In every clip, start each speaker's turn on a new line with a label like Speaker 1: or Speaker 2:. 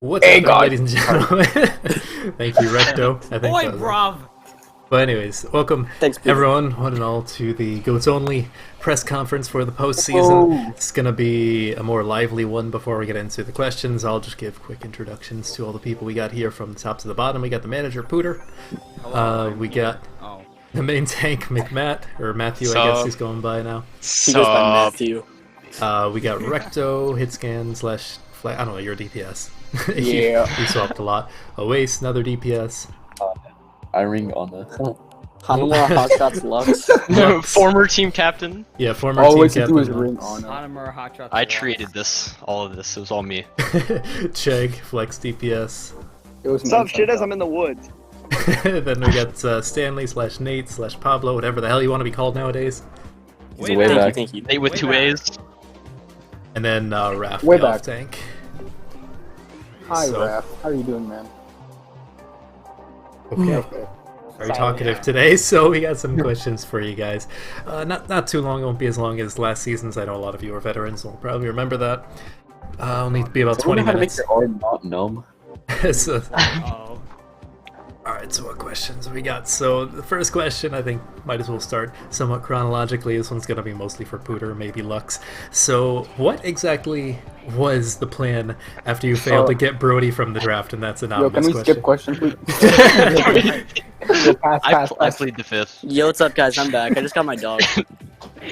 Speaker 1: What's
Speaker 2: Hey,
Speaker 1: up,
Speaker 2: God.
Speaker 1: ladies and gentlemen? Thank you, Recto. I think
Speaker 3: Oi,
Speaker 1: that was it.
Speaker 3: bruv!
Speaker 1: But anyways, welcome
Speaker 2: Thanks, Peter.
Speaker 1: everyone, one and all, to the Goats Only press conference for the postseason.
Speaker 2: Oh.
Speaker 1: It's going to be a more lively one. Before we get into the questions, I'll just give quick introductions to all the people we got here from the top to the bottom. We got the manager, Pooter. We got
Speaker 3: Oh.
Speaker 1: the main tank, McMatt, or Matthew, I guess he's going by now.
Speaker 2: He goes by Matthew.
Speaker 1: We got Recto, Hitscan slash flag. I don't know, you're a DPS.
Speaker 2: Yeah.
Speaker 1: you swapped a lot. Oace, another DPS.
Speaker 4: I ring on the
Speaker 2: Hanamura Hotshots Lux.
Speaker 5: Former team captain.
Speaker 1: Yeah, former
Speaker 2: All
Speaker 1: team
Speaker 2: we should
Speaker 1: captain.
Speaker 2: do is ring on.
Speaker 3: Hanamura Hotshots.
Speaker 5: I created all of this. It was all me.
Speaker 1: Chegg, Flex DPS.
Speaker 2: It was
Speaker 6: What's up, shitters? I'm in the woods.
Speaker 1: Then we got Stanley slash Nate slash Pablo, whatever the hell you want to be called nowadays.
Speaker 4: He's
Speaker 3: Way
Speaker 4: way
Speaker 3: back.
Speaker 4: back.
Speaker 2: Thank you.
Speaker 5: Nate with
Speaker 3: Way
Speaker 5: two
Speaker 3: back.
Speaker 5: A's.
Speaker 1: And then Raph,
Speaker 2: Way
Speaker 1: the off
Speaker 2: back.
Speaker 1: tank.
Speaker 2: Hi,
Speaker 1: So-
Speaker 2: Raph. How are you doing, man?
Speaker 1: Okay.
Speaker 2: Okay.
Speaker 1: Very talkative today, so we got some questions for you guys. Not too long, it won't be as long as last season's. I know a lot of you are veterans, will probably remember that. I'll need to be about
Speaker 4: Do you
Speaker 1: 20
Speaker 4: know how to make
Speaker 1: minutes.
Speaker 4: your arm not numb?
Speaker 1: So,
Speaker 3: Oh.
Speaker 1: alright, so what questions we got? So the first question, I think, might as well start somewhat chronologically. This one's going to be mostly for Pooter, maybe Lux. So what exactly was the plan after you failed to get Brody from the draft? And that's an
Speaker 2: Yo,
Speaker 1: obvious
Speaker 2: can we
Speaker 1: question.
Speaker 2: skip questions, please? Yo, pass,
Speaker 5: I
Speaker 2: pass, pass.
Speaker 5: plead the fifth.
Speaker 7: Yo, what's up, guys? I'm back. I just got my dog.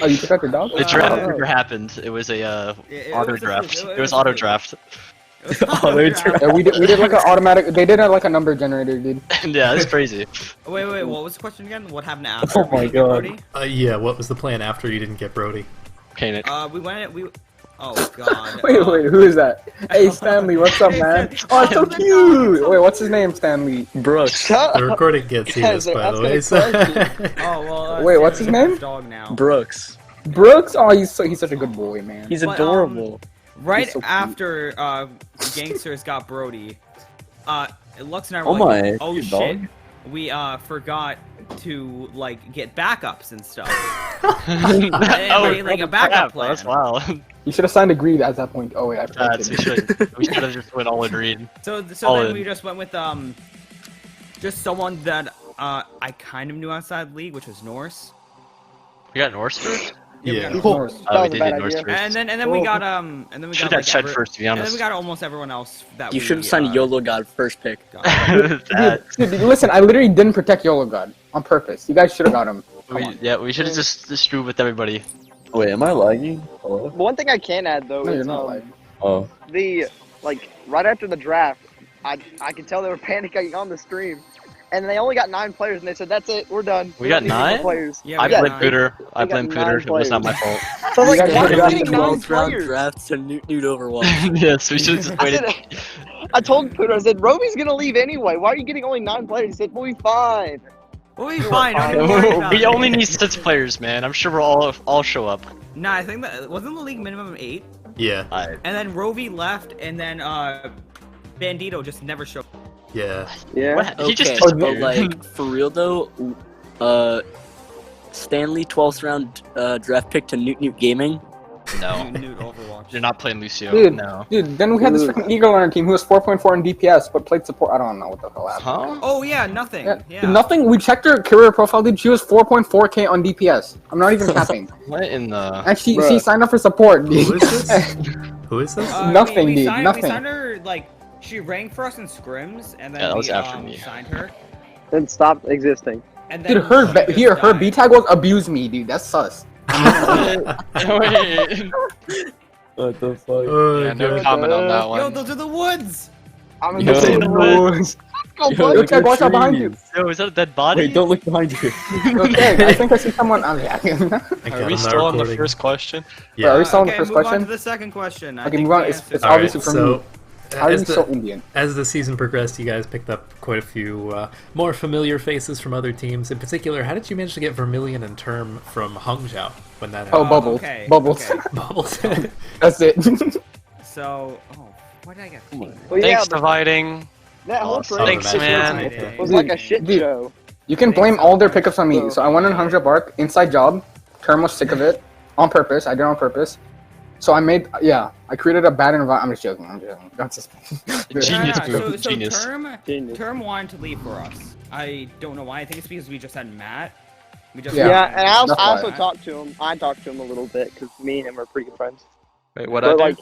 Speaker 2: Oh, you took out your dog?
Speaker 5: The draft
Speaker 2: Oh.
Speaker 5: never happened. It was a
Speaker 3: It
Speaker 5: auto
Speaker 3: was a-
Speaker 5: draft.
Speaker 3: it
Speaker 5: It was
Speaker 3: a-
Speaker 5: auto draft.
Speaker 3: It was auto draft.
Speaker 2: Yeah, we did like an automatic. They did like a number generator, dude.
Speaker 5: Yeah, that's crazy.
Speaker 3: Wait, what was the question again? What happened after?
Speaker 4: Oh my
Speaker 3: we got
Speaker 4: God.
Speaker 3: Brody?
Speaker 1: Yeah, what was the plan after you didn't get Brody?
Speaker 5: Paint it.
Speaker 3: We. Oh god.
Speaker 2: Wait, who is that? Hey, Stanley, what's up, man? Oh, it's so cute. Wait, what's his name, Stanley?
Speaker 7: Brooks.
Speaker 1: The recording can't see this,
Speaker 6: Guys,
Speaker 1: by the way.
Speaker 6: that's
Speaker 1: So.
Speaker 3: Oh well.
Speaker 2: Wait, what's his
Speaker 3: Stanley's
Speaker 2: name?
Speaker 3: Dog now.
Speaker 7: Brooks.
Speaker 2: Brooks? Oh, he's such a good boy, man.
Speaker 7: He's
Speaker 3: But,
Speaker 7: adorable.
Speaker 3: Right
Speaker 2: He's so cute.
Speaker 3: after Gangsters got Brody, Lux and I were
Speaker 4: Oh
Speaker 3: like,
Speaker 4: my,
Speaker 3: oh
Speaker 4: your
Speaker 3: shit,
Speaker 4: dog?
Speaker 3: we forgot to like get backups and stuff.
Speaker 5: Oh,
Speaker 3: like a backup plan.
Speaker 5: That's wild.
Speaker 2: You should have signed agreed at that point. Oh wait, I forgot.
Speaker 5: That's, we should have just went all in read.
Speaker 3: So
Speaker 5: All
Speaker 3: then
Speaker 5: in.
Speaker 3: we just went with just someone that I kind of knew outside the league, which was Norse.
Speaker 5: We got Norse first.
Speaker 3: We
Speaker 1: Yeah.
Speaker 3: got
Speaker 2: Norse.
Speaker 3: Norse.
Speaker 5: Oh, we
Speaker 6: was a
Speaker 5: did
Speaker 6: bad
Speaker 5: Norse
Speaker 6: idea.
Speaker 5: first.
Speaker 3: And then we got and then we
Speaker 5: Should
Speaker 3: got
Speaker 5: have had Shed
Speaker 3: every-
Speaker 5: first, to be
Speaker 3: and then we
Speaker 5: honest.
Speaker 3: got almost everyone else that
Speaker 7: You
Speaker 3: we,
Speaker 7: should have signed YOLO God first pick.
Speaker 3: got.
Speaker 5: That-
Speaker 2: Dude, listen, I literally didn't protect YOLO God on purpose. You guys should have got him. Come on.
Speaker 5: yeah, we should have just screwed with everybody.
Speaker 4: Wait, am I lagging? Hello?
Speaker 6: One thing I can add though
Speaker 2: No, you're
Speaker 6: is
Speaker 2: not like.
Speaker 4: Oh.
Speaker 6: the right after the draft, I could tell they were panicking on the stream, and they only got 9 players, and they said that's it, we're done.
Speaker 5: We
Speaker 6: don't
Speaker 5: got
Speaker 6: need any more
Speaker 5: 9?
Speaker 6: players.
Speaker 3: Yeah,
Speaker 5: I
Speaker 3: we got
Speaker 5: blame
Speaker 3: nine.
Speaker 5: Pooter. I
Speaker 6: We got
Speaker 5: blame
Speaker 6: 9
Speaker 5: Pooter. It was not my fault.
Speaker 6: So like,
Speaker 2: You guys
Speaker 6: why
Speaker 2: should've
Speaker 6: are
Speaker 2: gotten
Speaker 6: you getting
Speaker 2: the
Speaker 6: 9
Speaker 7: 12th round
Speaker 6: players?
Speaker 7: draft to Newt Overwatch.
Speaker 5: Yes, we should have just
Speaker 6: I,
Speaker 5: waited.
Speaker 6: said, I told Pooter, I said, Roby's gonna leave anyway. Why are you getting only 9 players? He said, we'll be fine.
Speaker 3: We'll be fine. Don't even worry about
Speaker 5: We
Speaker 3: it.
Speaker 5: only need 6 players, man. I'm sure we'll all show up.
Speaker 3: Nah, I think that wasn't the league minimum 8,
Speaker 1: Yeah,
Speaker 3: and then Rovi left, and then Bandito just never showed.
Speaker 1: yeah.
Speaker 6: Yeah.
Speaker 5: What? He just
Speaker 7: Okay,
Speaker 2: Oh,
Speaker 7: but
Speaker 5: disappeared.
Speaker 7: like, for real though, Stanley 12th round draft pick to Newt Gaming.
Speaker 5: No,
Speaker 3: Newt Overwatch.
Speaker 5: you're not playing Lucio.
Speaker 2: Dude,
Speaker 5: No.
Speaker 2: dude, then we had this freaking Eagle on our team who was 4.4 in DPS but played support. I don't know what the hell happened.
Speaker 5: Huh?
Speaker 3: Oh yeah, nothing.
Speaker 2: Yeah.
Speaker 3: Yeah.
Speaker 2: Dude, nothing. We checked her career profile, dude. She was 4.4k on DPS. I'm not even capping.
Speaker 5: What in the?
Speaker 2: And she
Speaker 6: Bruh.
Speaker 2: signed up for support, dude.
Speaker 1: Who is this? Who is this?
Speaker 2: Nothing,
Speaker 3: we
Speaker 2: dude,
Speaker 3: signed,
Speaker 2: nothing.
Speaker 3: We signed her like she ranked for us in scrims, and then
Speaker 5: Yeah, that was
Speaker 3: we
Speaker 5: after me.
Speaker 3: signed her.
Speaker 6: Then stop existing.
Speaker 3: And then
Speaker 2: Dude, her
Speaker 3: she just
Speaker 2: her
Speaker 3: died.
Speaker 2: B tag was abuse me, dude. That's sus.
Speaker 5: Wait.
Speaker 4: What the fuck?
Speaker 1: Oh,
Speaker 5: Yeah, no
Speaker 1: God.
Speaker 5: comment on that
Speaker 3: Yo,
Speaker 5: one.
Speaker 3: those are the woods.
Speaker 6: I'm in
Speaker 4: Yo,
Speaker 6: the same room.
Speaker 2: Yo,
Speaker 6: Go,
Speaker 4: Yo,
Speaker 6: buddy.
Speaker 4: look
Speaker 2: Chad,
Speaker 4: at
Speaker 2: watch out behind
Speaker 4: trees.
Speaker 2: you.
Speaker 5: Yo, is that a dead body?
Speaker 4: Wait, don't look behind you.
Speaker 2: Okay, I think I see someone. Oh, yeah.
Speaker 1: Thank
Speaker 8: Are
Speaker 1: God
Speaker 8: we
Speaker 1: I'm not
Speaker 8: still on the
Speaker 1: recording.
Speaker 8: first question?
Speaker 1: Yeah.
Speaker 2: Are we still on the
Speaker 3: Okay,
Speaker 2: first
Speaker 3: move on
Speaker 2: question?
Speaker 3: to the second question. I
Speaker 2: Okay,
Speaker 3: think
Speaker 2: move on.
Speaker 3: we
Speaker 2: It's
Speaker 3: answered
Speaker 1: All right,
Speaker 2: obviously from
Speaker 1: so
Speaker 2: you. How are you
Speaker 1: as
Speaker 2: so
Speaker 1: the,
Speaker 2: Indian?
Speaker 1: as the season progressed, you guys picked up quite a few more familiar faces from other teams. In particular, how did you manage to get Vermilion and Term from Hangzhou when that
Speaker 2: Oh,
Speaker 1: happened?
Speaker 2: bubbles.
Speaker 3: okay,
Speaker 2: Bubbles.
Speaker 3: okay.
Speaker 1: Bubbles.
Speaker 2: That's it.
Speaker 3: So, why did I get?
Speaker 6: Well, yeah,
Speaker 8: Thanks,
Speaker 6: but
Speaker 8: dividing.
Speaker 6: that whole
Speaker 1: Awesome.
Speaker 6: trade
Speaker 8: Thanks, man.
Speaker 6: was like a shit
Speaker 2: Dude.
Speaker 6: show.
Speaker 2: You can blame all their pickups on me. So I went on 100 Bark, inside job. Term was sick of it. On purpose. I did it on purpose. So I created a bad environment. I'm just joking. That's just
Speaker 5: Genius
Speaker 3: Yeah,
Speaker 5: move.
Speaker 3: so
Speaker 5: Genius.
Speaker 3: Term wanted to leave for us. I don't know why. I think it's because we just had Matt. We just
Speaker 2: Yeah.
Speaker 6: Yeah, and I
Speaker 2: That's
Speaker 6: also
Speaker 2: why.
Speaker 6: talked to him. I talked to him a little bit because me and him are pretty good friends.
Speaker 5: Wait, what I
Speaker 6: But
Speaker 5: do?
Speaker 6: like,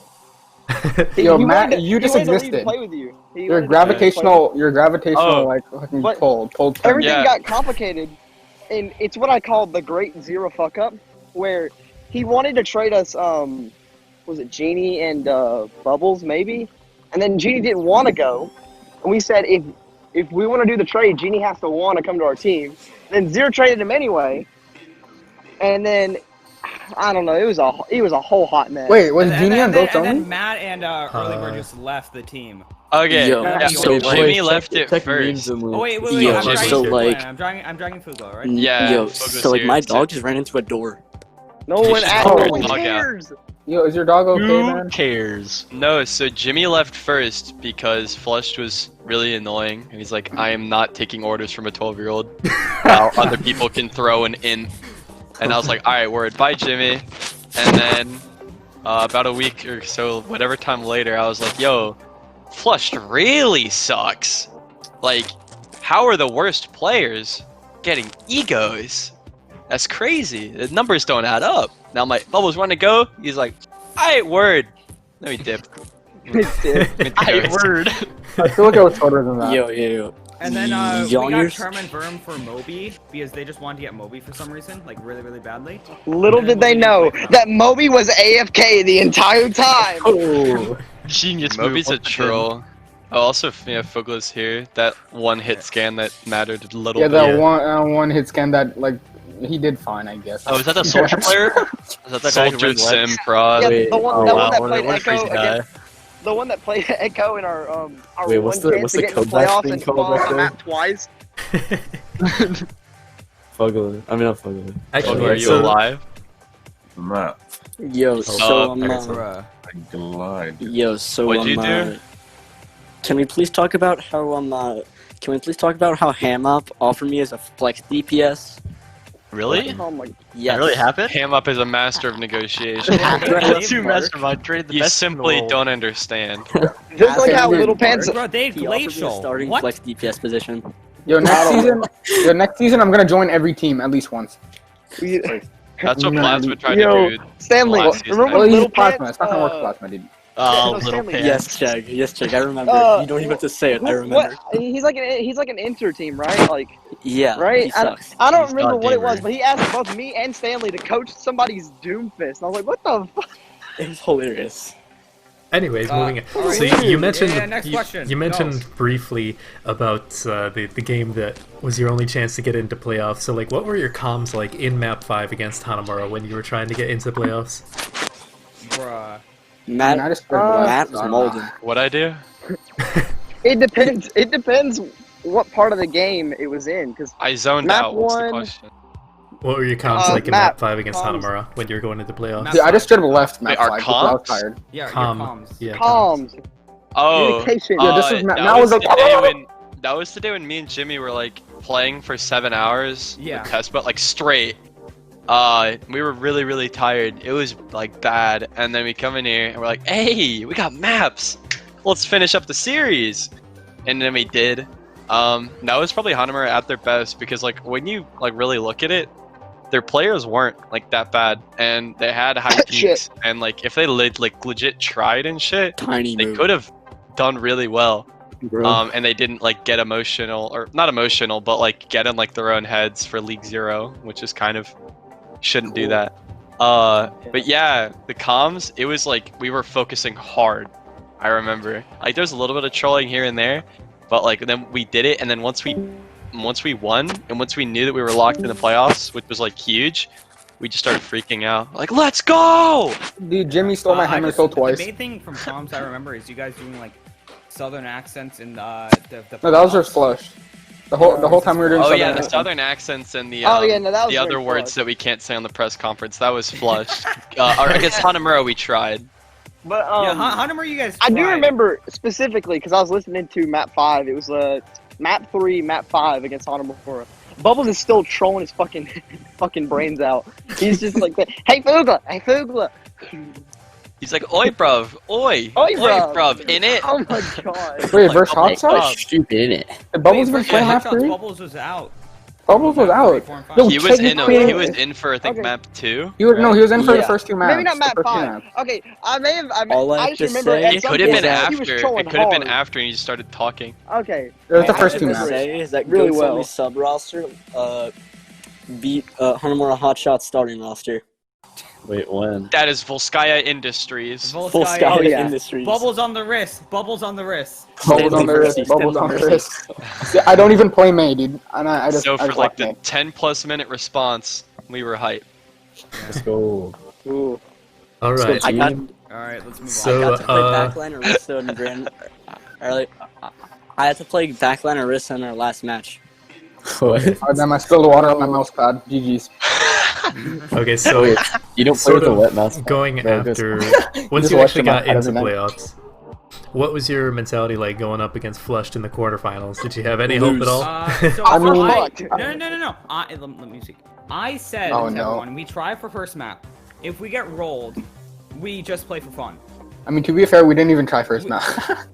Speaker 2: Yo,
Speaker 6: he
Speaker 2: Matt,
Speaker 6: wanted to-
Speaker 2: you
Speaker 6: he
Speaker 2: just
Speaker 6: wanted to leave
Speaker 2: existed.
Speaker 6: to play with you. He
Speaker 2: You're
Speaker 6: wanted to play with you.
Speaker 2: gravitational,
Speaker 5: Oh.
Speaker 2: like fucking
Speaker 6: But
Speaker 2: pulled
Speaker 6: Everything
Speaker 5: Yeah.
Speaker 6: got complicated, and it's what I call the great zero fuck up, where he wanted to trade us. Was it Genie and Bubbles maybe? And then Genie didn't want to go, and we said if we want to do the trade, Genie has to want to come to our team. Then Zero traded him anyway, and then I don't know. It was a whole hot mess.
Speaker 2: Wait, was
Speaker 3: And
Speaker 2: Genie on
Speaker 3: then,
Speaker 2: Ghost
Speaker 3: and
Speaker 2: only?
Speaker 3: then Matt and Earlybird just left the team.
Speaker 5: Okay,
Speaker 7: Yo,
Speaker 5: yeah,
Speaker 3: so
Speaker 5: wait, Jimmy
Speaker 4: Wait,
Speaker 5: left
Speaker 4: check-
Speaker 5: it
Speaker 4: check memes
Speaker 5: first.
Speaker 4: and
Speaker 3: Oh wait,
Speaker 7: Yo,
Speaker 3: I'm dragging
Speaker 7: so,
Speaker 3: Fuglo
Speaker 7: like-
Speaker 3: in. I'm dragging Fuglo, right?
Speaker 5: Yeah,
Speaker 7: Yo,
Speaker 5: focus
Speaker 7: so like
Speaker 5: here.
Speaker 7: my dog just ran into a door.
Speaker 6: No
Speaker 5: You
Speaker 6: one,
Speaker 5: should
Speaker 6: no
Speaker 5: call your
Speaker 6: one
Speaker 5: dog out.
Speaker 6: cares.
Speaker 2: Yo, is your dog okay,
Speaker 5: Who
Speaker 2: man?
Speaker 5: cares? No, so Jimmy left first because Flushed was really annoying, and he's like, I am not taking orders from a 12-year-old while other people can throw an in. And I was like, alright, word, bye Jimmy. And then, about a week or so, whatever time later, I was like, yo, Flushed really sucks. Like, how are the worst players getting egos? That's crazy. The numbers don't add up. Now my Bubbles want to go. He's like, alright, word. Let me dip. Alright, word.
Speaker 2: I feel like I was shorter than that.
Speaker 7: Yo.
Speaker 3: And then we got
Speaker 7: Youngers?
Speaker 3: Term and Verm for Moby because they just wanted to get Moby for some reason, like really, really badly.
Speaker 6: Little did they know that Moby was AFK the entire time.
Speaker 2: Oh,
Speaker 5: Genius Moby's a troll. Oh, also, yeah, Fugla's here. That one hit scan that mattered a little
Speaker 2: yeah,
Speaker 5: bit.
Speaker 2: that one hit scan that like he did fine, I guess.
Speaker 5: Oh, is that the soldier player? Is that the Soldier Sim Prod?
Speaker 6: Yeah,
Speaker 4: Wait,
Speaker 6: the one,
Speaker 4: oh,
Speaker 6: that
Speaker 4: wow,
Speaker 6: one that
Speaker 4: what a-
Speaker 6: played
Speaker 4: what a
Speaker 6: Echo
Speaker 4: crazy guy.
Speaker 6: against the one that played Echo in our
Speaker 4: Wait,
Speaker 6: one
Speaker 4: what's the-
Speaker 6: chance
Speaker 4: what's
Speaker 6: to
Speaker 4: the
Speaker 6: get in the
Speaker 4: comeback
Speaker 6: playoffs
Speaker 4: thing
Speaker 6: and
Speaker 4: called
Speaker 6: fall on
Speaker 4: back
Speaker 6: the
Speaker 4: there?
Speaker 6: map twice.
Speaker 4: Fugly. I mean, not Fugly.
Speaker 1: Actually,
Speaker 5: Are you
Speaker 1: so-
Speaker 5: alive?
Speaker 8: I'm not.
Speaker 7: Yo, so
Speaker 5: okay,
Speaker 3: Bruh.
Speaker 8: I'm gonna lie.
Speaker 7: yo, so
Speaker 5: What'd you do?
Speaker 7: Can we please talk about how Hamup offered me as a flex DPS?
Speaker 5: Really?
Speaker 6: Oh my!
Speaker 7: Yes.
Speaker 5: That really happened? Ham Up is a master of negotiation.
Speaker 7: Let's
Speaker 5: Two mastermind trade the you best simply don't understand.
Speaker 6: Just like how
Speaker 2: Ascended
Speaker 6: Little Pants.
Speaker 3: Bro, they
Speaker 7: He offered me a
Speaker 3: glacial.
Speaker 7: starting
Speaker 3: What?
Speaker 7: flex DPS position.
Speaker 2: Yo, next season I'm gonna join every team at least once.
Speaker 5: That's what
Speaker 2: No,
Speaker 5: Plasma tried to
Speaker 6: yo,
Speaker 5: do.
Speaker 6: Stanley,
Speaker 5: last season.
Speaker 6: remember
Speaker 2: Well,
Speaker 6: when
Speaker 2: he's
Speaker 6: Little
Speaker 2: plasma.
Speaker 6: Pants?
Speaker 2: It's not gonna work plasma, dude.
Speaker 5: Oh,
Speaker 6: No,
Speaker 5: little
Speaker 6: Stanley.
Speaker 5: pants.
Speaker 7: Yes, Chegg, I remember. You don't even have to say it, I remember.
Speaker 6: What? He's like an inter team, right? Like,
Speaker 7: Yeah,
Speaker 6: right?
Speaker 7: he sucks.
Speaker 6: I don't
Speaker 5: He's
Speaker 6: remember
Speaker 5: not
Speaker 6: what it
Speaker 5: gamer.
Speaker 6: was, but he asked both me and Stanley to coach somebody's Doomfist, and I was like, what the fuck?
Speaker 7: It was hilarious.
Speaker 1: Anyways, moving on.
Speaker 3: alright.
Speaker 1: So you mentioned
Speaker 3: Yeah, next question.
Speaker 1: you mentioned
Speaker 3: Go.
Speaker 1: briefly about the game that was your only chance to get into playoffs. So like, what were your comms like in Map 5 against Hanamura when you were trying to get into playoffs?
Speaker 3: Bruh.
Speaker 7: Matt,
Speaker 2: I just
Speaker 7: Matt was molding.
Speaker 5: What'd I do?
Speaker 6: It depends. It depends what part of the game it was in, because
Speaker 5: I zoned
Speaker 6: Map
Speaker 5: out. What's the
Speaker 6: one-
Speaker 5: question?
Speaker 1: What were your comms like in
Speaker 6: Map
Speaker 1: Map 5 against
Speaker 6: comms.
Speaker 1: Hanamura when you were going into playoffs?
Speaker 3: Map
Speaker 2: Dude, I just straight up left
Speaker 5: Wait,
Speaker 2: map
Speaker 5: our
Speaker 2: 5 because I was
Speaker 5: comms?
Speaker 2: tired.
Speaker 3: Yeah, your
Speaker 1: Com,
Speaker 3: comms.
Speaker 1: yeah,
Speaker 6: comms,
Speaker 5: Oh,
Speaker 6: communication.
Speaker 2: Yeah, this is Matt-
Speaker 5: that
Speaker 2: Matt was
Speaker 5: was
Speaker 2: like,
Speaker 5: the day when that was the day when me and Jimmy were like playing for 7 hours.
Speaker 3: Yeah.
Speaker 5: With test, but like straight. We were really, really tired. It was like bad, and then we come in here and we're like, "Hey, we got maps. Let's finish up the series." And then we did. That was probably Hanamura at their best because like when you like really look at it, their players weren't like that bad, and they had high peaks, and like if they legit tried and shit,
Speaker 7: Tiny
Speaker 5: they
Speaker 7: move.
Speaker 5: could have done really well.
Speaker 4: Bro.
Speaker 5: And they didn't like get emotional, or not emotional, but like get in like their own heads for League 0, which is kind of shouldn't do that. But yeah, the comms, it was like we were focusing hard. I remember like there's a little bit of trolling here and there, but like then we did it, and then once we won, and once we knew that we were locked in the playoffs, which was like huge, we just started freaking out. Like, let's go!
Speaker 2: Dude, Jimmy stole my hammer soul twice.
Speaker 3: The main thing from comms I remember is you guys doing like southern accents in the
Speaker 2: No, that was just flush. The whole time we were doing
Speaker 5: Oh
Speaker 2: southern
Speaker 5: yeah, the
Speaker 2: accent.
Speaker 5: southern accents and the
Speaker 6: Oh, yeah, no, that was
Speaker 5: the other
Speaker 6: very
Speaker 5: words
Speaker 6: flush.
Speaker 5: that we can't say on the press conference. That was flushed. Or I guess Hanamura we tried.
Speaker 6: But
Speaker 3: Yeah, how number you guys?
Speaker 6: I do
Speaker 3: tried?
Speaker 6: remember specifically because I was listening to Map 5. It was Map 3, Map 5 against Hanamura. Bubbles is still trolling his fucking brains out. He's just like, "Hey Fugla, hey Fugla."
Speaker 5: He's like, oi, bruv, oi,
Speaker 6: Oi, bruv.
Speaker 5: bruv, in it.
Speaker 6: Oh my god.
Speaker 2: Wait, versus
Speaker 5: oh my
Speaker 2: Hot Sauce?
Speaker 4: Stupid, innit?
Speaker 2: Did Bubbles
Speaker 3: Wait,
Speaker 2: even play
Speaker 3: Hot
Speaker 2: map
Speaker 3: Shots,
Speaker 2: 3?
Speaker 3: Bubbles was out.
Speaker 2: Bubbles was
Speaker 3: Map
Speaker 2: out.
Speaker 3: 4 and 5.
Speaker 2: No,
Speaker 5: He was in.
Speaker 2: technically-
Speaker 5: He was in for I think
Speaker 6: Okay.
Speaker 5: map 2.
Speaker 2: No, he was in for the
Speaker 7: Yeah.
Speaker 2: first two maps.
Speaker 6: Maybe not
Speaker 2: the
Speaker 6: map
Speaker 2: first two
Speaker 6: 5.
Speaker 2: maps.
Speaker 6: Okay, I
Speaker 7: All I
Speaker 6: I
Speaker 7: have
Speaker 6: just
Speaker 7: to
Speaker 6: remember
Speaker 7: say-
Speaker 6: at
Speaker 5: It
Speaker 6: some
Speaker 5: could have
Speaker 6: point
Speaker 5: been
Speaker 6: he
Speaker 5: after.
Speaker 6: was
Speaker 5: It
Speaker 6: trolling
Speaker 5: could have been
Speaker 6: hard.
Speaker 5: after, and you started talking.
Speaker 6: Okay.
Speaker 2: It was the
Speaker 7: All I
Speaker 2: first
Speaker 7: have
Speaker 2: two
Speaker 7: to
Speaker 2: maps.
Speaker 7: say is that
Speaker 6: Really
Speaker 7: Goat's
Speaker 6: well.
Speaker 7: only sub roster beat Hanamura Hotshot starting roster.
Speaker 4: Wait, when?
Speaker 5: That is Volskaya Industries.
Speaker 7: Full
Speaker 3: Volskaya.
Speaker 7: scout
Speaker 6: Oh, yeah.
Speaker 7: industries.
Speaker 3: Bubbles on the wrist. Bubbles on the wrist.
Speaker 2: Bubbles on the wrist. Bubbles on the wrist. See, I don't even play May, dude. And I just
Speaker 5: So
Speaker 2: I
Speaker 5: for
Speaker 2: just
Speaker 5: like
Speaker 2: watch
Speaker 5: the
Speaker 2: May.
Speaker 5: 10+ minute response, we were hype.
Speaker 4: Let's go.
Speaker 6: Ooh.
Speaker 1: All
Speaker 4: Let's
Speaker 1: right.
Speaker 4: go,
Speaker 7: I got,
Speaker 4: team.
Speaker 3: Alright, let's move
Speaker 1: So-
Speaker 3: on.
Speaker 7: I got to play backline Arista and Grand. I had to play backline Arista in our last match.
Speaker 4: What?
Speaker 2: Oh, damn, I spilled water on my mouse pad. GG's.
Speaker 1: Okay, so
Speaker 4: Wait, you don't play
Speaker 1: sort
Speaker 4: with a
Speaker 1: of
Speaker 4: wet mouse.
Speaker 1: going
Speaker 4: There it goes.
Speaker 1: after once
Speaker 2: Just
Speaker 1: you
Speaker 2: watch
Speaker 1: actually
Speaker 2: them
Speaker 1: got
Speaker 2: out
Speaker 1: into
Speaker 2: every night.
Speaker 1: playoffs, what was your mentality like going up against Flushed in the quarterfinals? Did you have any hope at all?
Speaker 3: So
Speaker 2: I mean-
Speaker 3: no. Let me see. I said
Speaker 2: Oh,
Speaker 3: to
Speaker 2: no.
Speaker 3: everyone, we try for first map. If we get rolled, we just play for fun.
Speaker 2: I mean, to be fair, we didn't even try first map.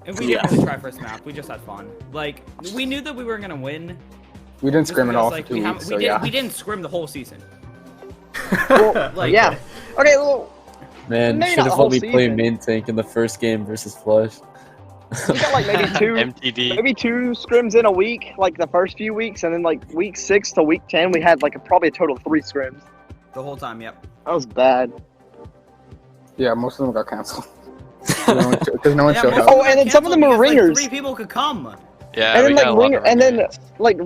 Speaker 3: If we didn't really try first map, we just had fun. Like, we knew that we weren't gonna win.
Speaker 2: We didn't
Speaker 3: just
Speaker 2: scrim at
Speaker 3: because,
Speaker 2: all
Speaker 3: like,
Speaker 2: for 2
Speaker 3: we
Speaker 2: weeks,
Speaker 3: haven't-
Speaker 2: so
Speaker 3: we
Speaker 2: yeah.
Speaker 3: didn't scrim the whole season.
Speaker 6: Well, yeah. Okay, well,
Speaker 4: Man,
Speaker 6: Maybe
Speaker 4: should
Speaker 6: not
Speaker 4: have
Speaker 6: the whole
Speaker 4: let me play
Speaker 6: season.
Speaker 4: main tank in the first game versus Flush.
Speaker 6: we got like
Speaker 5: MTV.
Speaker 6: maybe two scrims in a week, like the first few weeks, and then like week 6 to week 10, we had like probably a total of 3 scrims.
Speaker 3: The whole time, yep.
Speaker 6: That was bad.
Speaker 2: Yeah, most of them got canceled. Because no one
Speaker 3: Yeah,
Speaker 2: showed
Speaker 3: most
Speaker 2: up.
Speaker 3: of
Speaker 6: Oh,
Speaker 3: them
Speaker 6: and then
Speaker 3: got
Speaker 6: some of them
Speaker 3: canceled
Speaker 6: were
Speaker 3: because, like,
Speaker 6: ringers.
Speaker 3: 3 people could come.
Speaker 5: Yeah,
Speaker 6: And then
Speaker 5: we
Speaker 6: like
Speaker 5: got a lot
Speaker 6: ringer,
Speaker 5: of
Speaker 6: and then
Speaker 5: ringers.
Speaker 6: like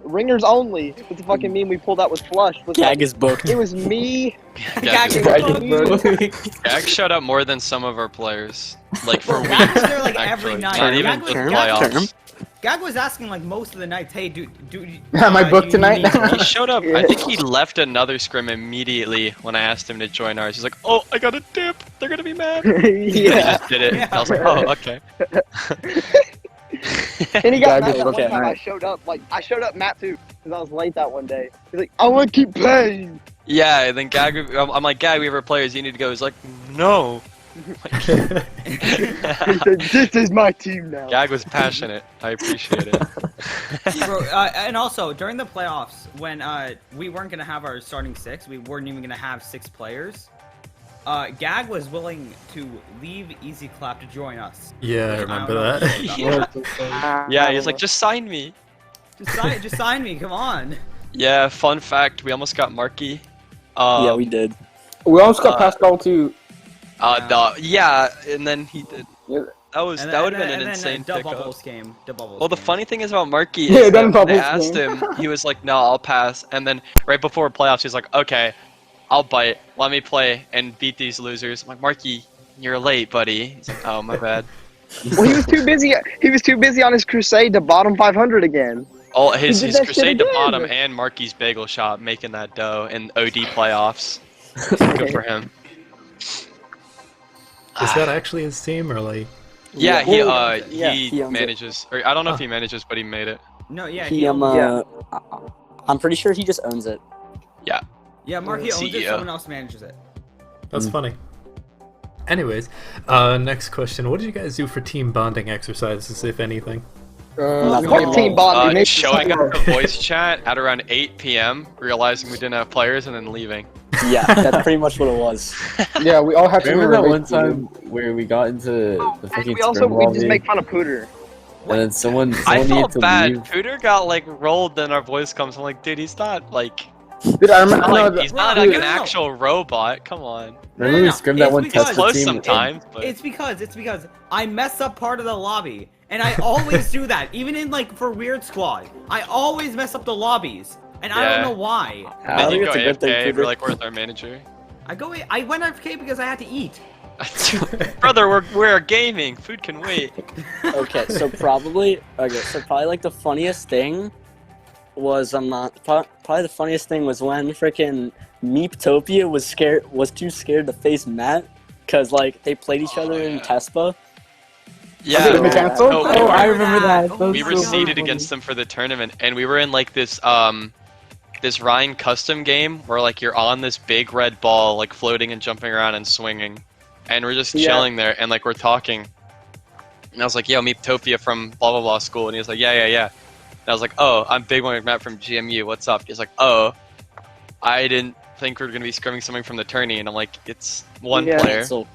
Speaker 6: ringers only. With the fucking meme we pulled out with Flush. Was
Speaker 7: Gag
Speaker 6: like,
Speaker 7: is booked.
Speaker 6: it was me.
Speaker 5: Gag is-
Speaker 3: Gag-
Speaker 5: Gag showed up more than some of our players, like for
Speaker 3: Bro, Gag
Speaker 5: weeks.
Speaker 3: was there, like, every
Speaker 5: actually.
Speaker 3: night.
Speaker 5: Not even
Speaker 3: Gag was-
Speaker 5: just
Speaker 3: Gag
Speaker 5: playoffs.
Speaker 3: Gag was asking like most of the nights, hey,
Speaker 2: Am I booked tonight?
Speaker 5: He showed up. I think he left another scrim immediately when I asked him to join ours. He's like, "Oh, I got a dip. They're gonna be mad." He
Speaker 6: Yeah.
Speaker 5: just did it.
Speaker 3: Yeah.
Speaker 5: I was like, "Oh, okay."
Speaker 6: And he got
Speaker 2: Yeah,
Speaker 6: mad
Speaker 2: good
Speaker 6: that one
Speaker 2: look at
Speaker 6: time I
Speaker 2: Matt.
Speaker 6: showed up. Like I showed up Matt too, because I was late that one day. He's like, I want to keep playing.
Speaker 5: Yeah, and then Gag, I'm like, "Gag, we have our players. You need to go." He's like, "No."
Speaker 6: He said, this is my team now.
Speaker 5: Gag was passionate. I appreciate it.
Speaker 3: Bro, and also during the playoffs, when we weren't gonna have our starting 6, we weren't even gonna have 6 players. Gag was willing to leave Easy Clap to join us.
Speaker 1: Yeah, I
Speaker 3: Which
Speaker 1: remember
Speaker 3: don't know
Speaker 1: that.
Speaker 3: about.
Speaker 5: Yeah, he's like, "Just sign me."
Speaker 3: Just sign me, come on.
Speaker 5: Yeah, fun fact, we almost got Marky.
Speaker 7: Yeah, we did.
Speaker 2: We almost got Pascal too.
Speaker 5: Yeah, and then he did.
Speaker 2: Yeah.
Speaker 5: That would have been an insane
Speaker 3: Dub
Speaker 5: pickup.
Speaker 3: Bubbles came. Dub Bubbles
Speaker 5: Well, the
Speaker 3: came.
Speaker 5: funny thing is about Marky
Speaker 2: Yeah,
Speaker 5: is
Speaker 2: then
Speaker 5: that when they
Speaker 2: Bubbles
Speaker 5: asked
Speaker 2: came.
Speaker 5: him, he was like, "No, I'll pass." And then right before playoffs, he's like, "Okay, I'll bite. Let me play and beat these losers." I'm like, "Marky, you're late, buddy." He's like, "Oh, my bad."
Speaker 6: Well, he was too busy. He was too busy on his crusade to bottom 500 again.
Speaker 5: Oh, his
Speaker 6: did that shit
Speaker 5: crusade to
Speaker 6: again.
Speaker 5: bottom and Marky's bagel shop making that dough in OD playoffs. Good for him.
Speaker 1: Is that actually his team or like?
Speaker 5: Yeah,
Speaker 7: Yeah,
Speaker 5: he
Speaker 7: he owns it.
Speaker 5: manages, or I don't know if he manages, but he made it.
Speaker 3: No, yeah,
Speaker 7: He I'm pretty sure he just owns it.
Speaker 3: yeah, Marky owns it,
Speaker 5: CEO.
Speaker 3: someone else manages it.
Speaker 1: That's funny. Anyways, next question. What did you guys do for team bonding exercises, if anything?
Speaker 7: Not
Speaker 2: we
Speaker 6: Fuck
Speaker 2: made
Speaker 6: team
Speaker 2: balls.
Speaker 6: bonding. Make
Speaker 5: Showing up
Speaker 6: sure.
Speaker 5: for voice chat at around 8 p.m., realizing we didn't have players, and then leaving.
Speaker 7: Yeah, that's pretty much what it was.
Speaker 2: Yeah, we all had to.
Speaker 4: Remember that
Speaker 2: relate
Speaker 4: one
Speaker 2: to
Speaker 4: time where we got into the
Speaker 6: And
Speaker 4: fucking
Speaker 6: we also
Speaker 4: scrim
Speaker 6: we just
Speaker 4: lobby,
Speaker 6: make fun of Pooter.
Speaker 4: and then someone
Speaker 5: I
Speaker 4: needed
Speaker 5: felt
Speaker 4: to
Speaker 5: bad.
Speaker 4: leave.
Speaker 5: Pooter got like rolled, then our voice comes. I'm like, dude, he's not like,
Speaker 2: Dude, I remember. no,
Speaker 5: he's not
Speaker 3: no,
Speaker 5: like
Speaker 3: no,
Speaker 5: an
Speaker 3: no.
Speaker 5: actual robot. Come on.
Speaker 4: Remember we scrimmed that one
Speaker 3: It's because-
Speaker 4: test
Speaker 5: Close
Speaker 4: team?
Speaker 5: sometimes, but
Speaker 3: It's because I mess up part of the lobby, and I always do that, even in like for Weird Squad. I always mess up the lobbies, and I
Speaker 5: Yeah.
Speaker 3: don't know why.
Speaker 7: I
Speaker 5: then
Speaker 7: think
Speaker 5: you go
Speaker 7: it's a good thing,
Speaker 5: AFK. We're
Speaker 7: Pooter.
Speaker 5: like, where's our manager?
Speaker 3: I went AFK because I had to eat.
Speaker 5: Brother, we're gaming. Food can wait.
Speaker 7: Okay, so probably like the funniest thing was probably the funniest thing was when freaking Meeptopia was too scared to face Matt because like they played each other in Tespa.
Speaker 5: Yeah.
Speaker 2: Did they cancel?
Speaker 5: No,
Speaker 7: Oh, I remember that.
Speaker 3: Oh,
Speaker 5: we
Speaker 3: my
Speaker 5: were
Speaker 3: God.
Speaker 5: seeded against them for the tournament, and we were in like this this Ryan custom game where like you're on this big red ball, like floating and jumping around and swinging, and we're just
Speaker 6: Yeah.
Speaker 5: chilling there, and like we're talking, and I was like, "Yo, meet Topia from blah blah blah school," and he was like, "Yeah." And I was like, "Oh, I'm Big Boy McMatt from GMU. What's up?" He's like, "Oh, I didn't think we were gonna be scrimming something from the tourney," and I'm like, "It's one
Speaker 6: Yeah.
Speaker 5: player.
Speaker 7: So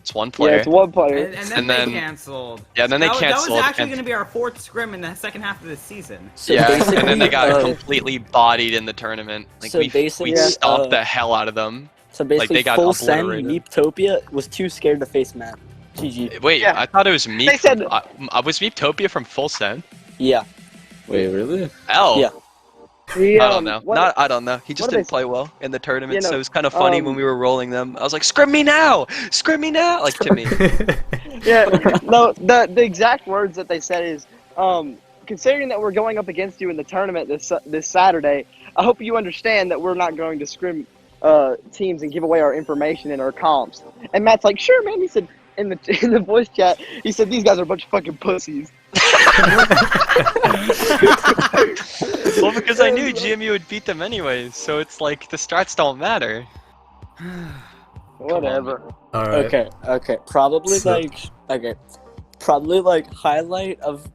Speaker 5: It's one
Speaker 6: Yeah,
Speaker 5: player."
Speaker 6: it's one player.
Speaker 3: And then
Speaker 5: And
Speaker 3: they
Speaker 5: then-
Speaker 3: canceled.
Speaker 5: Yeah, and then they
Speaker 3: That
Speaker 5: canceled.
Speaker 3: was actually
Speaker 5: and-
Speaker 3: going to be our 4th scrim in the second half of the season.
Speaker 7: so
Speaker 5: yeah,
Speaker 7: basically,
Speaker 5: and then they got
Speaker 7: uh,
Speaker 5: completely bodied in the tournament. Like
Speaker 7: So
Speaker 5: we
Speaker 7: basically,
Speaker 5: stomped
Speaker 7: uh,
Speaker 5: the hell out of them.
Speaker 7: So basically,
Speaker 5: they got
Speaker 7: full send
Speaker 5: obliterated.
Speaker 7: Meeptopia was too scared to face Matt. GG.
Speaker 5: Wait,
Speaker 6: Yeah.
Speaker 5: I thought it was Meep.
Speaker 6: They said-
Speaker 5: was Meeptopia from Full Send?
Speaker 7: Yeah.
Speaker 4: Wait, really?
Speaker 5: L.
Speaker 7: Yeah.
Speaker 6: The,
Speaker 5: I don't know.
Speaker 6: what-
Speaker 5: I don't know. He just
Speaker 6: what do
Speaker 5: didn't
Speaker 6: they-
Speaker 5: play well in the tournament,
Speaker 6: You know,
Speaker 5: so it was kind of funny when we were rolling them. I was like, "Scrim me now! Scrim me now!" Like to me.
Speaker 6: Yeah, no, the exact words that they said is, considering that we're going up against you in the tournament this Saturday, I hope you understand that we're not going to scrim teams and give away our information and our comps. And Matt's like, "Sure, man." He said in the voice chat, he said, "These guys are a bunch of fucking pussies."
Speaker 5: Well, because I knew GMU would beat them anyways, so it's like the strats don't matter.
Speaker 6: Whatever.
Speaker 1: All right.
Speaker 7: Okay. Probably
Speaker 1: So-
Speaker 7: highlight of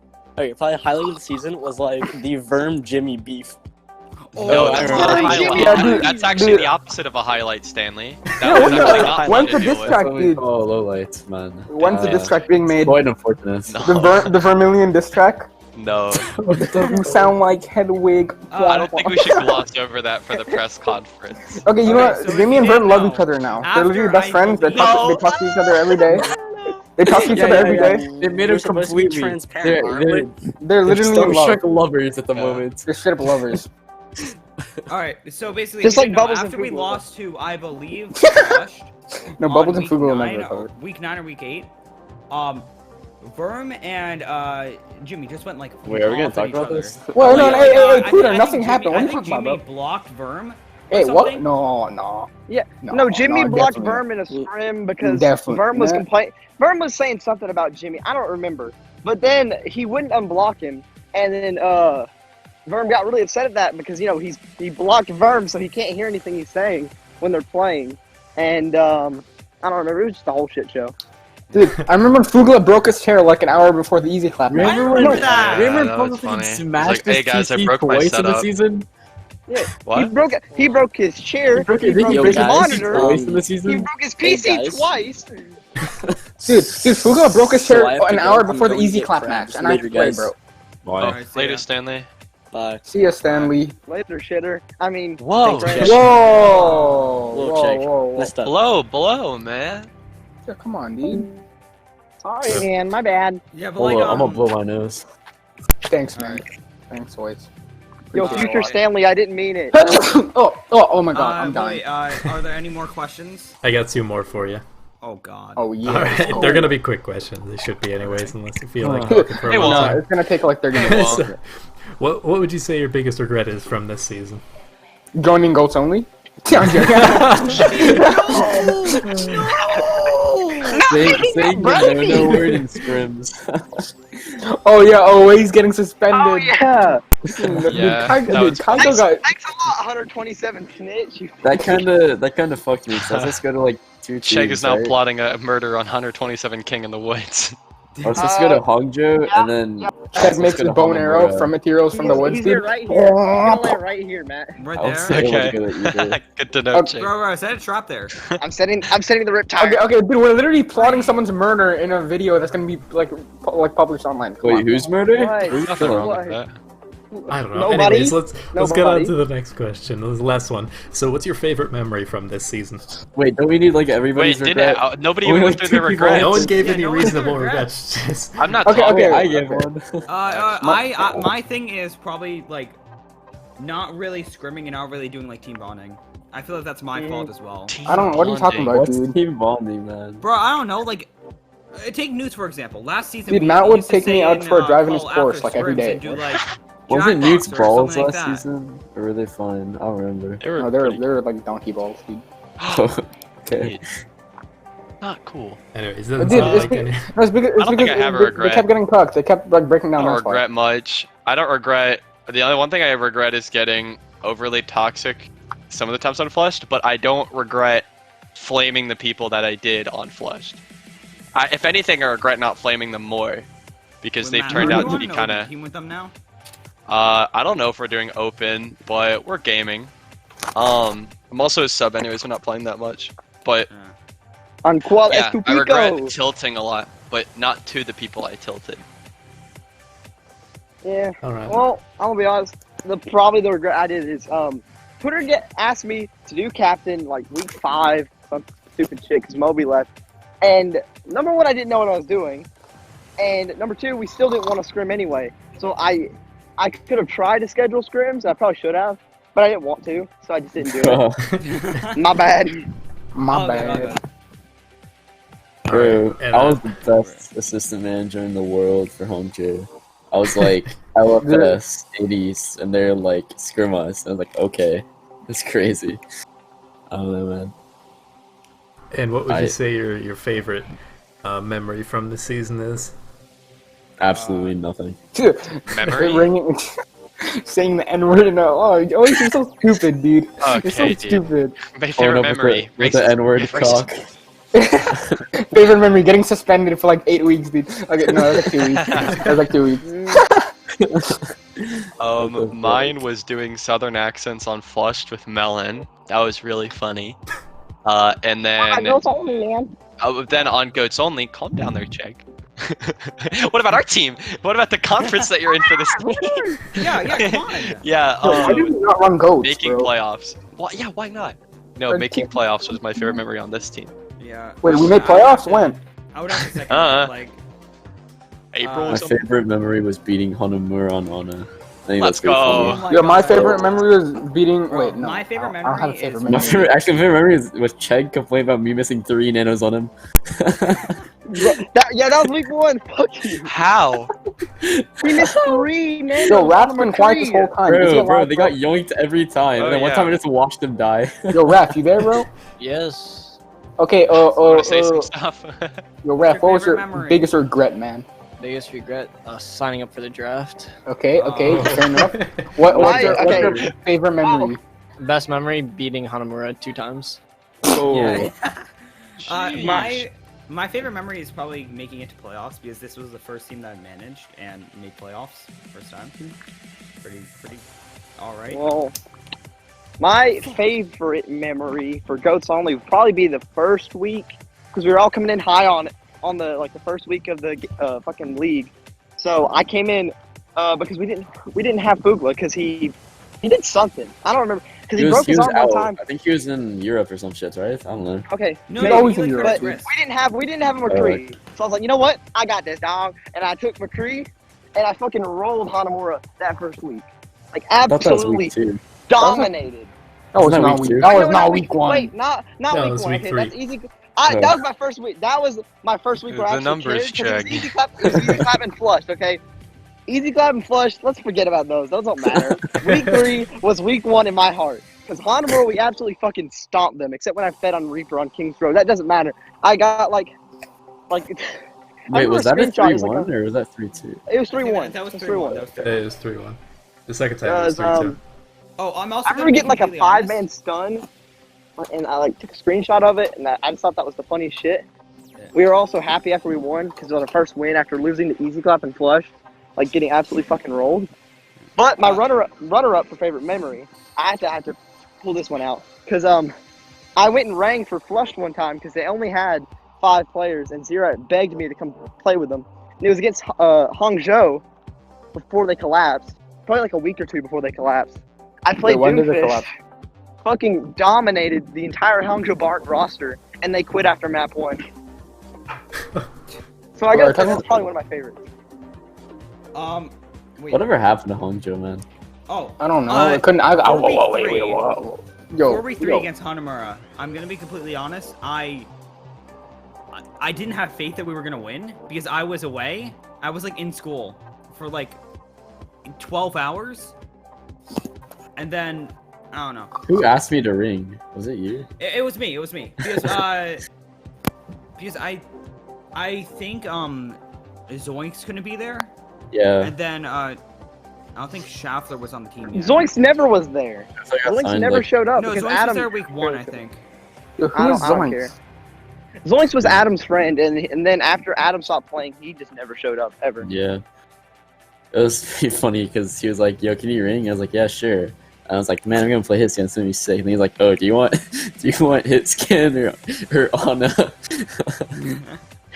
Speaker 7: the season was like the Verm Jimmy beef.
Speaker 5: No, that's not a
Speaker 6: Jimmy,
Speaker 5: highlight.
Speaker 6: yeah, dude,
Speaker 5: That's actually
Speaker 2: dude.
Speaker 5: the opposite of a highlight, Stanley. That
Speaker 2: Yeah,
Speaker 5: was
Speaker 2: when's
Speaker 5: actually
Speaker 2: the-
Speaker 5: not fun
Speaker 2: when's
Speaker 5: to
Speaker 2: the
Speaker 5: deal
Speaker 2: diss
Speaker 5: with.
Speaker 2: track?
Speaker 4: That's what we call lowlights, man.
Speaker 2: When's the diss track being made?
Speaker 4: Quite unfortunate.
Speaker 5: No.
Speaker 2: The Vermilion diss track?
Speaker 5: No.
Speaker 2: You sound like Hedwig.
Speaker 5: I don't think we should gloss over that for the press conference.
Speaker 2: Okay, you know
Speaker 3: Okay,
Speaker 2: what?
Speaker 3: so
Speaker 2: Jimmy
Speaker 3: if
Speaker 2: and
Speaker 3: you
Speaker 2: Vern
Speaker 3: didn't
Speaker 2: love
Speaker 3: know,
Speaker 2: each other now. They're
Speaker 3: after
Speaker 2: literally best
Speaker 3: I
Speaker 2: friends. They
Speaker 3: believe-
Speaker 2: talk to each other every day. They talk to each other every day.
Speaker 4: They made
Speaker 7: We're
Speaker 4: them
Speaker 7: supposed to be
Speaker 4: completely.
Speaker 7: transparent, aren't we?
Speaker 2: They're
Speaker 4: They're
Speaker 2: literally in
Speaker 4: Star
Speaker 2: love.
Speaker 4: Trek lovers at the
Speaker 5: Yeah.
Speaker 4: moment.
Speaker 2: They're straight up lovers.
Speaker 3: All right, so basically,
Speaker 6: Just
Speaker 3: if you
Speaker 6: like
Speaker 3: didn't know,
Speaker 6: Bubbles and
Speaker 3: after we
Speaker 6: Fugu.
Speaker 3: lost to, I believe, Flushed,
Speaker 2: No,
Speaker 3: on
Speaker 2: Bubbles and
Speaker 3: week
Speaker 2: Fugu will
Speaker 3: 9
Speaker 2: never
Speaker 3: or
Speaker 2: recover.
Speaker 3: week 9 or week 8, Verm and Jimmy just went like
Speaker 4: Wait, are we gonna
Speaker 3: off at
Speaker 4: talk
Speaker 3: each
Speaker 4: about
Speaker 3: other.
Speaker 4: this?
Speaker 2: Well, no,
Speaker 3: Like,
Speaker 2: hey,
Speaker 3: I
Speaker 2: hey,
Speaker 3: think-
Speaker 2: Cooter,
Speaker 3: I
Speaker 2: nothing
Speaker 3: think
Speaker 2: happened. What are
Speaker 3: I
Speaker 2: you
Speaker 3: think
Speaker 2: talking
Speaker 3: Jimmy
Speaker 2: about, bro?
Speaker 3: blocked Verm. or
Speaker 2: Hey, what?
Speaker 3: something.
Speaker 2: No.
Speaker 6: Yeah,
Speaker 2: No,
Speaker 6: no, Jimmy
Speaker 2: no,
Speaker 6: blocked
Speaker 2: definitely.
Speaker 6: Verm in a scrim because
Speaker 2: Definitely.
Speaker 6: Verm was
Speaker 2: Nah.
Speaker 6: Verm was saying something about Jimmy. I don't remember, but then he wouldn't unblock him, and then Verm got really upset at that because he blocked Verm, so he can't hear anything he's saying when they're playing, and I don't remember. It was just a whole shit show.
Speaker 2: Dude, I remember Fugla broke his chair like an hour before the easy clap.
Speaker 3: I remember that.
Speaker 4: Remember
Speaker 5: that was funny.
Speaker 4: Pumpernickel
Speaker 5: He's
Speaker 4: smashed
Speaker 5: like, "Hey,
Speaker 4: his
Speaker 5: guys, I
Speaker 4: PC
Speaker 5: broke my
Speaker 4: twice in the
Speaker 5: setup."
Speaker 4: season?
Speaker 5: What?
Speaker 6: He broke his chair.
Speaker 2: He broke
Speaker 6: He broke
Speaker 2: his
Speaker 6: his
Speaker 2: guys.
Speaker 6: monitor.
Speaker 4: Twice in the
Speaker 6: He
Speaker 4: season?
Speaker 6: broke his PC
Speaker 7: guys.
Speaker 6: twice.
Speaker 2: Dude, Fugla broke his
Speaker 7: So
Speaker 2: chair
Speaker 7: I have to
Speaker 2: an
Speaker 7: go.
Speaker 2: hour
Speaker 7: I'm
Speaker 2: before the
Speaker 7: going to
Speaker 2: easy
Speaker 7: get
Speaker 2: clap
Speaker 7: cramps
Speaker 2: match, and I
Speaker 7: later,
Speaker 2: play,
Speaker 7: guys.
Speaker 2: bro.
Speaker 4: Why?
Speaker 3: Alright, see
Speaker 5: Later,
Speaker 3: ya.
Speaker 5: Stanley.
Speaker 7: Bye.
Speaker 2: See ya, Stanley.
Speaker 6: Later, shitter. I mean,
Speaker 5: Whoa.
Speaker 6: thanks,
Speaker 7: Check.
Speaker 6: Ryan.
Speaker 2: Whoa!
Speaker 7: Little
Speaker 2: Whoa,
Speaker 7: check.
Speaker 2: whoa, whoa.
Speaker 7: Messed up.
Speaker 5: Below, man.
Speaker 2: Yeah, come on, dude.
Speaker 6: Sorry, man. My bad.
Speaker 3: Yeah, but
Speaker 4: Hold
Speaker 3: like,
Speaker 4: on, I'm gonna blow my nose.
Speaker 2: Thanks, man. Thanks, boys.
Speaker 6: Yo,
Speaker 3: Appreciate
Speaker 6: future
Speaker 3: it.
Speaker 6: Stanley, I didn't mean it.
Speaker 2: oh my god, I'm dying.
Speaker 3: wait, are there any more questions?
Speaker 1: I got 2 more for you.
Speaker 3: Oh God.
Speaker 2: Oh yeah.
Speaker 1: All right,
Speaker 2: let's go.
Speaker 1: they're gonna be quick questions. They should be anyways, unless you feel like
Speaker 2: Dude,
Speaker 1: talking for
Speaker 5: hey,
Speaker 1: a long
Speaker 5: well,
Speaker 2: No,
Speaker 1: time.
Speaker 2: it's gonna take like 30
Speaker 5: Hey,
Speaker 2: minutes.
Speaker 5: well.
Speaker 1: What would you say your biggest regret is from this season?
Speaker 2: Joining goats only. I'm joking.
Speaker 4: Saying no word in scrims.
Speaker 2: Oh yeah, always getting suspended.
Speaker 6: Oh yeah.
Speaker 2: Dude,
Speaker 5: Yeah,
Speaker 2: Kaigo,
Speaker 5: that
Speaker 2: dude,
Speaker 5: was-
Speaker 2: Kaigo
Speaker 6: Thanks,
Speaker 2: got.
Speaker 6: thanks a lot, 127 snitch. You
Speaker 4: that kinda fucked me, because let's go to like 2
Speaker 5: Chegg
Speaker 4: teams,
Speaker 5: is now
Speaker 4: right?
Speaker 5: plotting a murder on 127 King in the woods.
Speaker 4: I was supposed to go to Hangzhou, and then
Speaker 2: Chad makes his bow and arrow
Speaker 4: Hanamura.
Speaker 2: from materials from the woods,
Speaker 6: He's here
Speaker 2: dude.
Speaker 6: right here. He's gonna lay right here, Matt.
Speaker 3: Right
Speaker 4: I was
Speaker 3: there.
Speaker 4: able to
Speaker 5: Okay.
Speaker 4: go to either.
Speaker 5: Good to know,
Speaker 2: Okay.
Speaker 5: Chegg.
Speaker 3: Bro, set a trap there.
Speaker 6: I'm setting the riptide.
Speaker 2: Okay, dude, we're literally plotting someone's murder in a video that's gonna be like published online. Come
Speaker 4: Wait,
Speaker 2: on.
Speaker 4: who's murder?
Speaker 6: What?
Speaker 4: Who's
Speaker 5: Nothing wrong
Speaker 6: What?
Speaker 5: with that.
Speaker 1: I don't know.
Speaker 6: Nobody?
Speaker 1: Anyways, let's get on
Speaker 6: Nobody?
Speaker 1: to the next question. This is the last one. So, what's your favorite memory from this season?
Speaker 4: Wait, don't we need like everybody's
Speaker 5: Wait,
Speaker 4: regret?
Speaker 5: nobody
Speaker 4: Only
Speaker 5: even
Speaker 4: like
Speaker 5: went through their
Speaker 4: 2 people
Speaker 5: regrets.
Speaker 1: No one gave
Speaker 3: Yeah,
Speaker 1: any
Speaker 3: no one
Speaker 1: reasonable
Speaker 3: regrets.
Speaker 1: regrets. Just
Speaker 5: I'm not
Speaker 2: Okay,
Speaker 5: talking.
Speaker 2: okay.
Speaker 4: I gave one.
Speaker 3: My thing is probably like not really scrimming and not really doing like team bonding. I feel like that's my fault as well.
Speaker 2: I don't. What are you talking about,
Speaker 4: What's
Speaker 2: dude?
Speaker 4: team bonding, man?
Speaker 3: Bro, I don't know. Like, take Newts for example. Last season,
Speaker 2: Dude,
Speaker 3: we
Speaker 2: Matt would
Speaker 3: used to
Speaker 2: take me
Speaker 3: stay
Speaker 2: out
Speaker 3: in,
Speaker 2: for a drive in his
Speaker 3: call
Speaker 2: Porsche,
Speaker 3: after
Speaker 2: like, every
Speaker 3: scrims
Speaker 2: day.
Speaker 3: and do, like,
Speaker 4: Wasn't
Speaker 3: Jackbox
Speaker 4: Newt's
Speaker 3: or
Speaker 4: balls
Speaker 3: something like
Speaker 4: last
Speaker 3: that.
Speaker 4: season? Or were they fun? I don't remember.
Speaker 5: They were
Speaker 2: No, they're
Speaker 5: pretty
Speaker 2: they're like donkey balls, dude.
Speaker 4: Okay.
Speaker 5: not cool.
Speaker 1: Anyways,
Speaker 2: Dude,
Speaker 1: doesn't sound
Speaker 2: it's
Speaker 1: like
Speaker 2: be-
Speaker 1: any.
Speaker 2: No, it's because,
Speaker 5: I don't think I have a
Speaker 2: they
Speaker 5: regret.
Speaker 2: kept getting cucked. They kept like breaking
Speaker 5: I
Speaker 2: down.
Speaker 5: don't
Speaker 2: That's why.
Speaker 5: regret much. I don't regret. The only one thing I regret is getting overly toxic some of the times on Flushed, but I don't regret flaming the people that I did on Flushed. If anything, I regret not flaming them more, because
Speaker 3: With
Speaker 5: they've
Speaker 3: Matt,
Speaker 5: turned
Speaker 3: are
Speaker 5: out
Speaker 3: you
Speaker 5: to
Speaker 3: on
Speaker 5: be
Speaker 3: an
Speaker 5: kind
Speaker 3: open
Speaker 5: of.
Speaker 3: team with them now?
Speaker 5: I don't know if we're doing open, but we're gaming. I'm also a sub anyways, we're not playing that much. But
Speaker 6: On Qual
Speaker 5: yeah, I regret
Speaker 6: Estupico.
Speaker 5: tilting a lot, but not to the people I tilted.
Speaker 6: Yeah.
Speaker 1: All right.
Speaker 6: Well, I'm gonna be honest. Probably the regret I did is Twitter asked me to do captain like week 5, some stupid shit because Moby left. And number one, I didn't know what I was doing, and number two, we still didn't want to scrim anyway. So I could have tried to schedule scrims. I probably should have, but I didn't want to, so I just didn't do it. My bad.
Speaker 2: My
Speaker 3: All good, all
Speaker 2: bad.
Speaker 3: good.
Speaker 4: Bro,
Speaker 1: And,
Speaker 4: I was the best assistant manager in the world for Home J. I was like, LFS, 80s, and they're like, scrim us. And I was like, okay. It's crazy. I don't know, man.
Speaker 1: And what would you
Speaker 4: I-
Speaker 1: say your favorite memory from the season is?
Speaker 4: Absolutely nothing.
Speaker 5: Memory?
Speaker 2: Ringing, saying the N-word and oh, you're so stupid, dude. You're so
Speaker 5: Okay, dude.
Speaker 2: stupid.
Speaker 5: My favorite memory.
Speaker 4: With the
Speaker 5: racist-
Speaker 4: N-word
Speaker 5: racist-
Speaker 4: cock.
Speaker 2: Favorite memory, getting suspended for like 8 weeks, dude. Okay, no, that was like 2 weeks. That was like 2 weeks.
Speaker 5: Mine was doing southern accents on Flushed with Melon. That was really funny. And then then on Goats Only, calm down there, Chegg. What about our team? What about the conference that you're in for this league?
Speaker 3: Yeah, come on.
Speaker 5: Yeah,
Speaker 2: Why do you not run goats,
Speaker 5: making
Speaker 2: bro?
Speaker 5: playoffs. Well, yeah, why not? No,
Speaker 2: Or
Speaker 5: making
Speaker 2: can't-
Speaker 5: playoffs was my favorite memory on this team.
Speaker 3: Yeah.
Speaker 2: Wait, we made playoffs? When?
Speaker 3: I would have to second
Speaker 5: Uh-uh.
Speaker 3: that, like,
Speaker 5: April
Speaker 3: My
Speaker 5: or
Speaker 4: My
Speaker 5: something?
Speaker 4: favorite memory was beating Honamura on Ana. I think
Speaker 5: Let's
Speaker 4: that's pretty
Speaker 5: go.
Speaker 4: funny.
Speaker 3: Oh
Speaker 2: Yo, my
Speaker 3: God.
Speaker 2: favorite memory was beating.
Speaker 3: Bro,
Speaker 2: Wait, no.
Speaker 3: my favorite
Speaker 2: I don't have a
Speaker 3: memory
Speaker 2: favorite
Speaker 3: is-
Speaker 4: My
Speaker 2: memory.
Speaker 4: favorite, actually, my favorite memory was Chegg complaining about me missing 3 nanos on him.
Speaker 6: That was week 1. Fuck you.
Speaker 5: How?
Speaker 6: We missed 3 nanos.
Speaker 2: Yo,
Speaker 6: on
Speaker 2: Raph's
Speaker 6: number
Speaker 2: been quiet this
Speaker 6: 3.
Speaker 2: whole time. Is he
Speaker 4: Bro,
Speaker 2: alive,
Speaker 4: they got yoinked every time.
Speaker 5: Oh,
Speaker 4: and then one
Speaker 5: yeah.
Speaker 4: time I just watched them die.
Speaker 2: Yo, Raph, you there, bro?
Speaker 9: Yes.
Speaker 2: Okay,
Speaker 5: Want to say some stuff?
Speaker 2: yo, Raph, what was
Speaker 3: favorite
Speaker 2: your
Speaker 3: memory?
Speaker 2: biggest regret, man?
Speaker 9: Biggest regret signing up for the draft.
Speaker 2: Okay,
Speaker 1: Oh.
Speaker 2: fair enough. What's
Speaker 6: okay.
Speaker 2: your favorite memory?
Speaker 9: Best memory beating Hanamura 2 times.
Speaker 3: Yeah.
Speaker 5: Jeez.
Speaker 3: My favorite memory is probably making it to playoffs because this was the first team that I managed and made playoffs first time. Pretty all right.
Speaker 6: Well, my favorite memory for Goats Only would probably be the first week because we were all coming in high on the first week of the fucking league. So I came in because we didn't have Fugla because he did something. I don't remember because he broke his arm
Speaker 4: out.
Speaker 6: one time.
Speaker 4: I think he was in Europe or some shit, right? I don't know.
Speaker 6: Okay,
Speaker 3: No,
Speaker 2: He's
Speaker 3: no,
Speaker 2: always
Speaker 3: he,
Speaker 2: in
Speaker 3: like,
Speaker 2: Europe,
Speaker 3: hurt his
Speaker 2: dude.
Speaker 3: wrist.
Speaker 6: we didn't have a McCree. So I was like, you know what? I got this, dog. And I took McCree and I fucking rolled Hanamura that first week. Like
Speaker 4: I thought that was
Speaker 6: absolutely
Speaker 4: week 2.
Speaker 6: dominated.
Speaker 2: That was
Speaker 4: Wasn't that
Speaker 2: not
Speaker 4: week
Speaker 2: week.
Speaker 4: two?
Speaker 2: That
Speaker 6: No,
Speaker 2: was
Speaker 6: no,
Speaker 2: not
Speaker 6: wait,
Speaker 2: week 1.
Speaker 6: Wait, not
Speaker 1: That
Speaker 6: week
Speaker 1: was
Speaker 6: 1.
Speaker 1: week
Speaker 6: Okay,
Speaker 1: 3.
Speaker 6: that's easy. That was my first week. That was my first week where I
Speaker 5: The
Speaker 6: actually
Speaker 5: numbers
Speaker 6: cared, 'cause
Speaker 5: check.
Speaker 6: it was easy clap. It was easy clap and flushed. Okay, easy clap and flushed. Let's forget about those. Those don't matter. Week 3 was week 1 in my heart. Because Hanamura, we absolutely fucking stomped them. Except when I fed on Reaper on Kings Road. That doesn't matter. I got like.
Speaker 4: Wait, was that a
Speaker 6: screenshot, it was
Speaker 4: 3-1
Speaker 6: like
Speaker 4: or was that 3-2?
Speaker 6: It was
Speaker 3: I think
Speaker 6: 3-1.
Speaker 3: That was
Speaker 6: It
Speaker 3: 3-1. That was
Speaker 1: It
Speaker 3: 3-1.
Speaker 1: is 3-1. The second time it was
Speaker 6: Because,
Speaker 1: 3-2.
Speaker 3: Oh, I'm also.
Speaker 6: I remember getting like a 5-man stun, and I like took a screenshot of it, and I just thought that was the funniest shit.
Speaker 3: Yeah.
Speaker 6: We were also happy after we won because it was our first win after losing to Easy Clap and Flush, like getting absolutely fucking rolled. But my runner up for favorite memory, I had to pull this one out because I went and rang for Flush one time because they only had 5 players, and Zero begged me to come play with them. And it was against Hangzhou before they collapsed, probably like a week or 2 before they collapsed. I played
Speaker 2: when did they
Speaker 6: Doomfish,
Speaker 2: collapse?
Speaker 6: fucking dominated the entire Hangzhou Bart roster, and they quit after map 1. So I guess that's probably one of my favorites.
Speaker 3: Wait.
Speaker 4: Whatever happened to Hongjo, man?
Speaker 3: Oh.
Speaker 2: I don't know. I couldn't.
Speaker 3: for
Speaker 2: Wait,
Speaker 3: week 3.
Speaker 2: whoa.
Speaker 3: For week 3
Speaker 2: yo.
Speaker 3: against Hanamura, I'm gonna be completely honest. I didn't have faith that we were gonna win because I was away. I was like in school for like 12 hours, and then I don't know.
Speaker 4: Who asked me to ring? Was it you?
Speaker 3: It was me. It was me because because I think Zoink's gonna be there,
Speaker 4: Yeah.
Speaker 3: and then I don't think Schaffler was on the team yet.
Speaker 6: Zoinks never was there.
Speaker 4: I got
Speaker 6: Zoinks
Speaker 4: signed,
Speaker 6: never
Speaker 4: like,
Speaker 6: showed up
Speaker 3: No,
Speaker 6: because
Speaker 3: Zoinks
Speaker 6: Adam.
Speaker 3: was there week 1, I think.
Speaker 2: Yo, who
Speaker 6: I
Speaker 2: is
Speaker 6: don't care.
Speaker 2: Zoinks?
Speaker 6: Zoinks was Adam's friend, and then after Adam stopped playing, he just never showed up ever.
Speaker 4: Yeah. It was pretty funny because he was like, "Yo, can you ring?" I was like, "Yeah, sure." And I was like, "Man, I'm gonna play Hitscan. It's gonna be sick." And he's like, "Oh, do you want Hitscan or Ana?"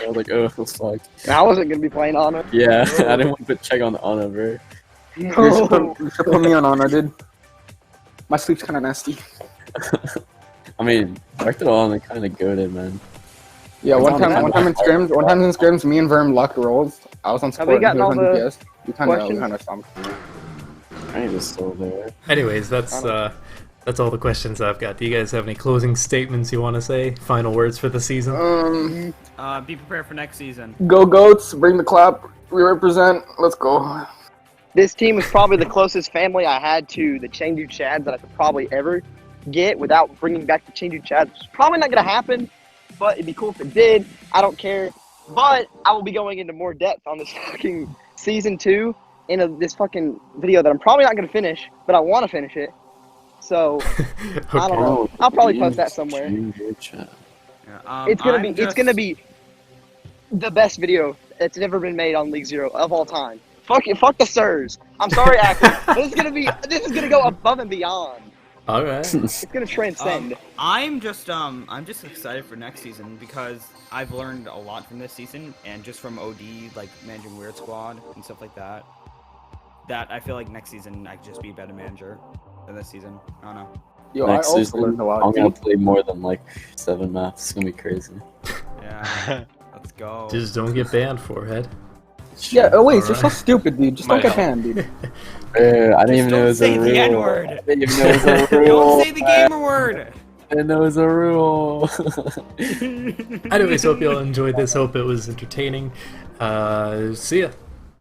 Speaker 4: I was like, "Oh, fuck."
Speaker 6: And I wasn't gonna be playing on it.
Speaker 4: Yeah, I didn't want to put check on Ana, bro.
Speaker 2: You should put me on honor, dude. My sleep's kind of nasty.
Speaker 4: I mean, Arctic Ana kind of goaded, man.
Speaker 2: Yeah, one time in scrims, me and Verm locked rolls. I was on
Speaker 6: Have we
Speaker 2: support and he
Speaker 6: gotten
Speaker 2: was on
Speaker 6: all the
Speaker 2: DPS. We kind
Speaker 6: questions?
Speaker 2: of stomped.
Speaker 4: I ain't just still there.
Speaker 1: Anyways, that's all the questions I've got. Do you guys have any closing statements you want to say? Final words for the season?
Speaker 3: Be prepared for next season.
Speaker 2: Go Goats, bring the clap. We represent. Let's go.
Speaker 6: This team was probably the closest family I had to the Chengdu Chads that I could probably ever get without bringing back the Chengdu Chads. It's probably not gonna happen, but it'd be cool if it did. I don't care. But I will be going into more depth on this fucking season 2 in this fucking video that I'm probably not gonna finish, but I want to finish it. So I don't know. I'll probably post that somewhere. It's gonna be the best video that's ever been made on League Zero of all time. Fuck the sirs. I'm sorry, Akron. This is gonna go above and beyond.
Speaker 1: All right.
Speaker 6: It's gonna transcend.
Speaker 3: I'm just excited for next season because I've learned a lot from this season and just from OD, like managing Weird Squad and stuff like that. That I feel like next season I could just be a better manager than this season. I don't know.
Speaker 2: Yo,
Speaker 4: Next
Speaker 2: I also
Speaker 4: season,
Speaker 2: learned a lot.
Speaker 4: I'm gonna play more than like 7 maps. It's gonna be crazy.
Speaker 3: Yeah. Let's go.
Speaker 1: Just don't get banned, forehead.
Speaker 2: Yeah, Elise, you're so
Speaker 1: Alright.
Speaker 2: stupid, dude. Just don't get banned, dude.
Speaker 4: I didn't even know it was a
Speaker 3: Don't say
Speaker 4: rule.
Speaker 3: the N-word.
Speaker 4: I didn't even know it was a rule.
Speaker 3: Don't say the gamer word.
Speaker 4: I didn't know it was a rule.
Speaker 1: Anyways, hope you all enjoyed this. Hope it was entertaining. See ya.